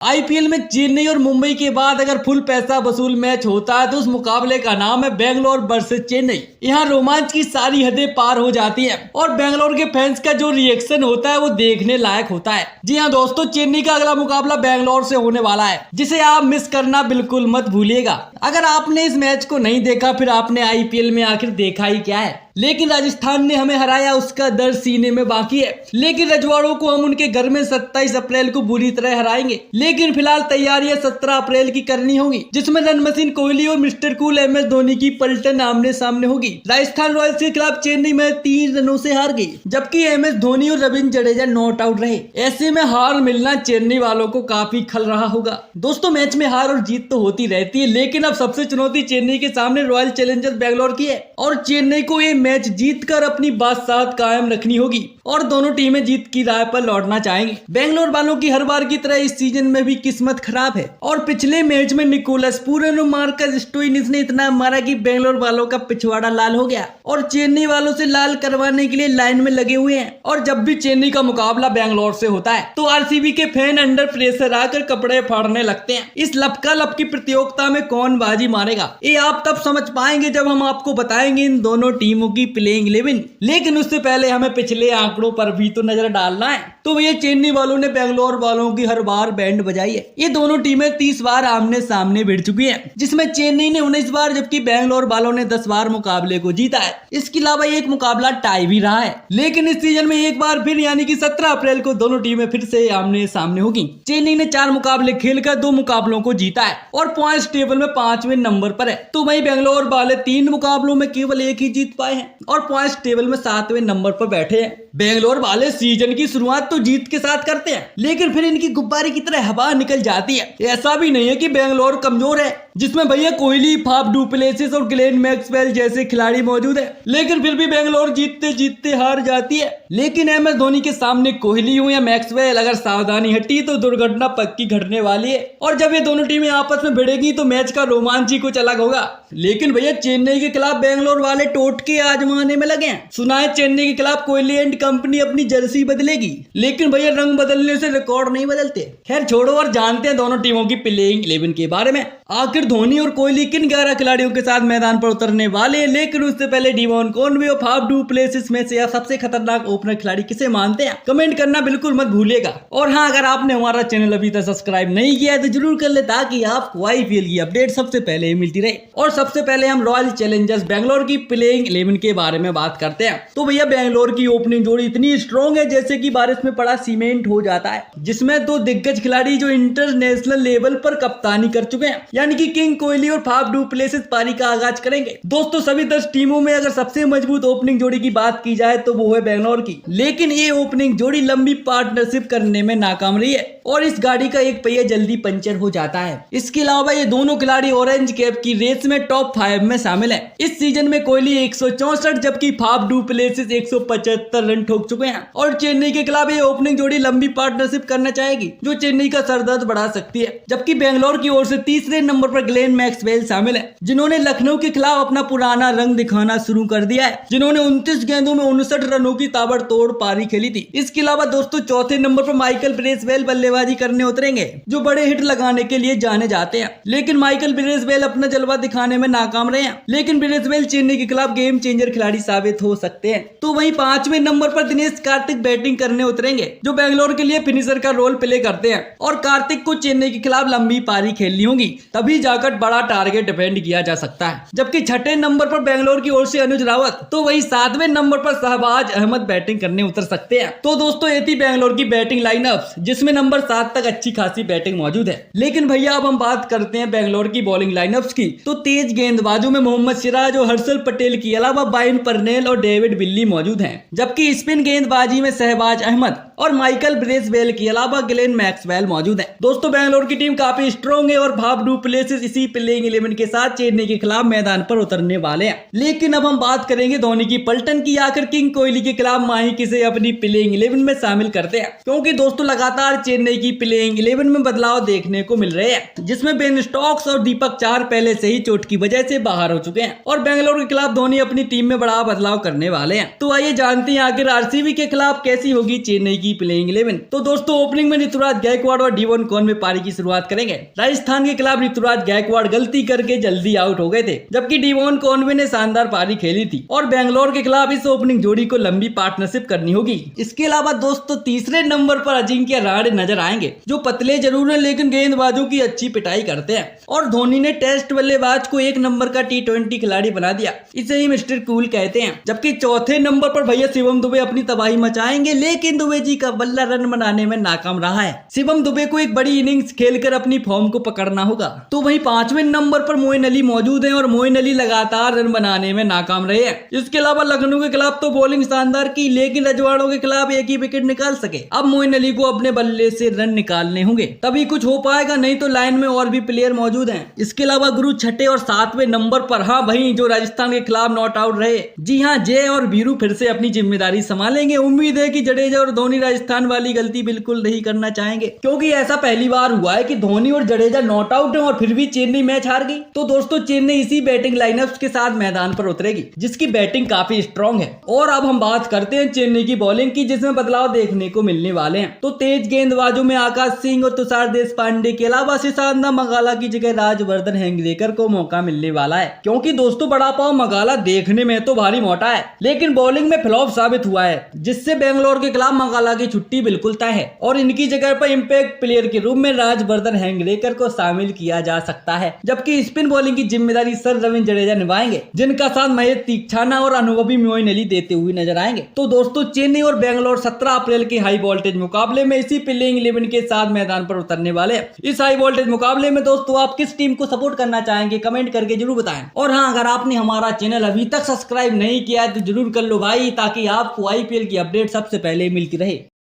IPL में चेन्नई और मुंबई के बाद अगर फुल पैसा वसूल मैच होता है तो उस मुकाबले का नाम है बेंगलोर वर्सेस चेन्नई। यहाँ रोमांच की सारी हदें पार हो जाती हैं और बेंगलोर के फैंस का जो रिएक्शन होता है वो देखने लायक होता है। जी हाँ दोस्तों, चेन्नई का अगला मुकाबला बेंगलोर से होने वाला है, जिसे आप मिस करना बिल्कुल मत भूलिएगा। अगर आपने इस मैच को नहीं देखा फिर आपने आईपीएल में आखिर देखा ही क्या है। लेकिन राजस्थान ने हमें हराया, उसका दर्द सीने में बाकी है। लेकिन रजवाड़ों को हम उनके घर में 27 अप्रैल को बुरी तरह हराएंगे। लेकिन फिलहाल तैयारियां 17 अप्रैल की करनी होगी, जिसमें रन मशीन कोहली और मिस्टर कूल MS धोनी की पलटन आमने सामने होगी। राजस्थान रॉयल्स के खिलाफ चेन्नई में 3 रनों से हार गई, जबकि MS धोनी और रविंद्र जडेजा नॉट आउट रहे। ऐसे में हार मिलना चेन्नई वालों को काफी खल रहा होगा। दोस्तों, मैच में हार और जीत तो होती रहती है, लेकिन अब सबसे चुनौती चेन्नई के सामने रॉयल चैलेंजर्स बैंगलोर की है और चेन्नई को ये मैच जीतकर अपनी बादशाहत कायम रखनी होगी और दोनों टीमें जीत की राह पर लौटना चाहेंगी। बेंगलोर वालों की हर बार की तरह इस सीजन में भी किस्मत खराब है और पिछले मैच में निकोलस पूरन और मार्कस स्टोइनिस ने इतना मारा कि बेंगलोर वालों का पिछवाड़ा लाल हो गया और चेन्नई वालों से लाल करवाने के लिए लाइन में लगे हुए हैं। और जब भी चेन्नई का मुकाबला बेंगलोर से होता है तो आरसीबी के फैन अंडर प्रेशर आकर कपड़े फाड़ने लगते हैं। इस लपका लप की प्रतियोगिता में कौन बाजी मारेगा ये आप तब समझ पाएंगे जब हम आपको बताएंगे इन दोनों टीमों की प्लेइंग 11। लेकिन उससे पहले हमें पिछले आंकड़ों पर भी तो नजर डालना है। तो भैया चेन्नई वालों ने बेंगलोर वालों की हर बार बैंड बजाई है। ये दोनों टीमें 30 बार आमने सामने भिड़ चुकी हैं, जिसमें चेन्नई ने 19 बार जबकि बेंगलोर वालों ने 10 बार मुकाबले को जीता है। इसके अलावा एक मुकाबला टाई भी रहा है। लेकिन इस सीजन में एक बार फिर यानी कि 17 अप्रैल को दोनों टीमें फिर से आमने सामने होगी। चेन्नई ने 4 मुकाबले खेलकर 2 मुकाबलों को जीता है और पॉइंट्स टेबल में 5वें नंबर पर है। तो वहीं बेंगलोर वाले 3 मुकाबलों में केवल 1 ही जीत पाए हैं और पॉइंट्स टेबल में 7वें नंबर पर बैठे हैं। बेंगलोर वाले सीजन की शुरुआत तो जीत के साथ करते हैं, लेकिन फिर इनकी गुब्बारे की तरह हवा निकल जाती है। ऐसा भी नहीं है कि बेंगलोर कमजोर है, जिसमें भैया कोहली, फाफ डू प्लेसिस और ग्लेन मैक्सवेल जैसे खिलाड़ी मौजूद है, लेकिन फिर भी बेंगलोर जीतते जीतते हार जाती है। लेकिन MS धोनी के सामने कोहली हो या मैक्सवेल अगर सावधानी हटी तो दुर्घटना पक्की घटने वाली है और जब ये दोनों टीमें आपस में भिड़ेगी तो मैच का रोमांच ही कुछ अलग होगा। लेकिन भैया चेन्नई के खिलाफ बेंगलोर वाले टोटके आजमाने में लगे हैं। सुना है चेन्नई के खिलाफ कोहली एंड कंपनी अपनी जर्सी बदलेगी, लेकिन भैया रंग बदलने से रिकॉर्ड नहीं बदलते। खैर छोड़ो और जानते हैं दोनों टीमों की प्लेइंग 11 के बारे में। आखिर धोनी और कोहली किन 11 खिलाड़ियों के साथ मैदान पर उतरने वाले हैं, लेकिन उससे पहले डिवॉन कॉनवे और फाफ डू प्लेसिस में से आप सबसे खतरनाक ओपनर खिलाड़ी किसे मानते हैं, कमेंट करना बिल्कुल मत भूलिएगा। और हाँ, अगर आपने हमारा चैनल अभी तक सब्सक्राइब नहीं किया है तो जरूर कर ले, ताकि आपको आईपीएल की अपडेट सबसे पहले मिलती रहे। और सबसे पहले हम रॉयल चैलेंजर्स बैंगलोर की प्लेइंग 11 के बारे में बात करते हैं। तो भैया बेंगलोर की ओपनिंग जोड़ी इतनी स्ट्रॉन्ग है जैसे कि बारिश में पड़ा सीमेंट हो जाता है, जिसमें 2 दिग्गज खिलाड़ी जो इंटरनेशनल लेवल पर कप्तानी कर चुके हैं, यानी कि किंग कोहली और फाफ डू प्लेसिस पारी का आगाज करेंगे। दोस्तों, सभी 10 टीमों में अगर सबसे मजबूत ओपनिंग जोड़ी की बात की जाए तो वो है बेंगलोर की, लेकिन ये ओपनिंग जोड़ी लंबी पार्टनरशिप करने में नाकाम रही है और इस गाड़ी का एक पहिया जल्दी पंचर हो जाता है। इसके अलावा ये दोनों खिलाड़ी ऑरेंज कैप की रेस में टॉप 5 में शामिल है। इस सीजन में कोहली 164 जबकि फाफ डू प्लेसिस 175 रन ठोक चुके हैं और चेन्नई के खिलाफ ये ओपनिंग जोड़ी लंबी पार्टनरशिप करना चाहेगी जो चेन्नई का सरदर्द बढ़ा सकती है। जबकि बेंगलोर की ओर से तीसरे नंबर पर ग्लेन मैक्सवेल शामिल है, जिन्होंने लखनऊ के खिलाफ अपना पुराना रंग दिखाना शुरू कर दिया है, जिन्होंने 29 गेंदों में 59 रनों की ताबड़तोड़ पारी खेली थी। इसके अलावा दोस्तों चौथे नंबर पर माइकल ब्रेसवेल बल्लेबाजी करने उतरेंगे, जो बड़े हिट लगाने के लिए जाने जाते हैं, लेकिन माइकल ब्रेसवेल अपना जलवा दिखाने में नाकाम रहे हैं। लेकिन ब्रेसवेल चेन्नई के खिलाफ गेम चेंजर खिलाड़ी साबित हो सकते हैं। तो वहीं 5वें नंबर पर दिनेश कार्तिक बैटिंग करने उतरेंगे, जो बेंगलोर के लिए फिनिशर का रोल प्ले करते हैं और कार्तिक को चेन्नई के खिलाफ लंबी पारी खेलनी होगी, तभी जाकर बड़ा टारगेट डिफेंड किया जा सकता है। जबकि 6ठे नंबर पर बेंगलोर की ओर से अनुज रावत, तो वही 7वें नंबर पर शहबाज अहमद बैटिंग करने उतर सकते हैं। तो दोस्तों ये थी बेंगलोर की बैटिंग लाइनअप, जिसमें नंबर 7 तक अच्छी खासी बैटिंग मौजूद है। लेकिन भैया अब हम बात करते हैं बेंगलोर की बॉलिंग लाइनअप्स की। तो तेज गेंदबाजों में मोहम्मद सिराज और हर्षल पटेल के अलावा बाइन परनेल और डेविड विल्ली मौजूद हैं, जबकि स्पिन गेंदबाजी में शहबाज अहमद और माइकल ब्रेसवेल के अलावा ग्लेन मैक्सवेल मौजूद है। दोस्तों बेंगलोर की टीम काफी स्ट्रॉन्ग है और फाफ डू प्लेसिस इसी प्लेइंग 11 के साथ चेन्नई के खिलाफ मैदान पर उतरने वाले हैं। लेकिन अब हम बात करेंगे धोनी की पलटन की। आखिर किंग कोहली के खिलाफ माही किसे अपनी प्लेइंग 11 में शामिल करते हैं, क्योंकि दोस्तों लगातार चेन्नई की प्लेइंग 11 में बदलाव देखने को मिल रहे हैं, जिसमें बेन स्टोक्स और दीपक चाहर पहले से ही चोट की वजह से बाहर हो चुके हैं और बेंगलोर के खिलाफ धोनी अपनी टीम में बड़ा बदलाव करने वाले हैं। तो आइए जानते हैं आखिर आरसीबी के खिलाफ कैसी होगी चेन्नई की प्लेइंग 11। तो दोस्तों ओपनिंग में ऋतुराज गायकवाड़ और डेवन कॉनवे पारी की शुरुआत करेंगे। राजस्थान के खिलाफ ऋतुराज गायकवाड़ गलती करके जल्दी आउट हो गए थे, जबकि डेवन कॉनवे ने शानदार पारी खेली थी और बेंगलोर के खिलाफ इस ओपनिंग जोड़ी को लंबी पार्टनरशिप करनी होगी। इसके अलावा दोस्तों तीसरे नंबर पर अजिंक्य रहाणे नजर आएंगे, जो पतले जरूर हैं लेकिन गेंदबाजों की अच्छी पिटाई करते हैं और धोनी ने टेस्ट बल्लेबाज को 1 नंबर का T20 खिलाड़ी बना दिया, इसे ही मिस्टर कूल कहते हैं। जबकि चौथे नंबर पर भैया शिवम दुबे अपनी तबाही मचाएंगे, लेकिन दुबे जी का बल्ला रन बनाने में नाकाम रहा है। शिवम दुबे को एक बड़ी इनिंग्स खेलकर अपनी फॉर्म को पकड़ना होगा। तो वहीं 5वें नंबर पर मोइन अली मौजूद हैं और मोइन अली लगातार रन बनाने में नाकाम रहे हैं। इसके अलावा लखनऊ के खिलाफ तो बॉलिंग शानदार की, लेकिन रजवाड़ों के खिलाफ एक ही विकेट निकाल सके। अब मोइन अली को अपने बल्ले से रन निकालने होंगे, तभी कुछ हो पाएगा, नहीं तो लाइन में और भी प्लेयर मौजूद हैं। इसके अलावा गुरु छठे और 7वें नंबर पर, हाँ वहीं जो राजस्थान के खिलाफ नॉट आउट रहे, जी हाँ जय और वीरू फिर से अपनी जिम्मेदारी संभालेंगे। उम्मीद है कि जडेजा और धोनी राजस्थान वाली गलती बिल्कुल नहीं करना चाहेंगे, क्योंकि ऐसा पहली बार हुआ है कि धोनी और जडेजा नॉट आउट हैं और फिर भी चेन्नई मैच हार गई। तो दोस्तों चेन्नई इसी बैटिंग लाइनअप के साथ मैदान पर उतरेगी, जिसकी बैटिंग काफी स्ट्रॉन्ग है। और अब हम बात करते हैं चेन्नई की बॉलिंग की, जिसमें बदलाव देखने को मिलने वाले हैं। तो तेज गेंदबाजों में आकाश सिंह और तुषार देशपांडे के अलावा सिसांदा मगाला की जगह राजवर्धन हैंगलेकर को मौका मिलने वाला है, क्योंकि दोस्तों बड़ा पाव मगाला देखने में तो भारी मोटा है, लेकिन बॉलिंग में फ्लॉप साबित हुआ है, जिससे बेंगलोर के खिलाफ मगाला की छुट्टी बिल्कुल तय है और इनकी जगह पर इंपैक्ट प्लेयर के रूप में राजवर्धन हैंगलेकर को शामिल किया जा सकता है। जबकि स्पिन बॉलिंग की जिम्मेदारी सर रविंद्र जडेजा निभाएंगे, जिनका साथ महेश तीक्षाना और अनुभवी मोइन अली देते हुए नजर आएंगे। तो दोस्तों चेन्नई और बेंगलोर 17 अप्रैल के हाई वोल्टेज मुकाबले में इसी प्लेइंग 11 के साथ मैदान पर उतरने वाले हैं। इस हाई वोल्टेज मुकाबले में दोस्तों आप किस टीम को सपोर्ट करना चाहेंगे कमेंट करके जरूर बताएं। और हाँ, अगर आपने हमारा चैनल अभी तक सब्सक्राइब नहीं किया है तो जरूर कर लो भाई, ताकि आपको IPL की अपडेट सबसे पहले मिलती रहे।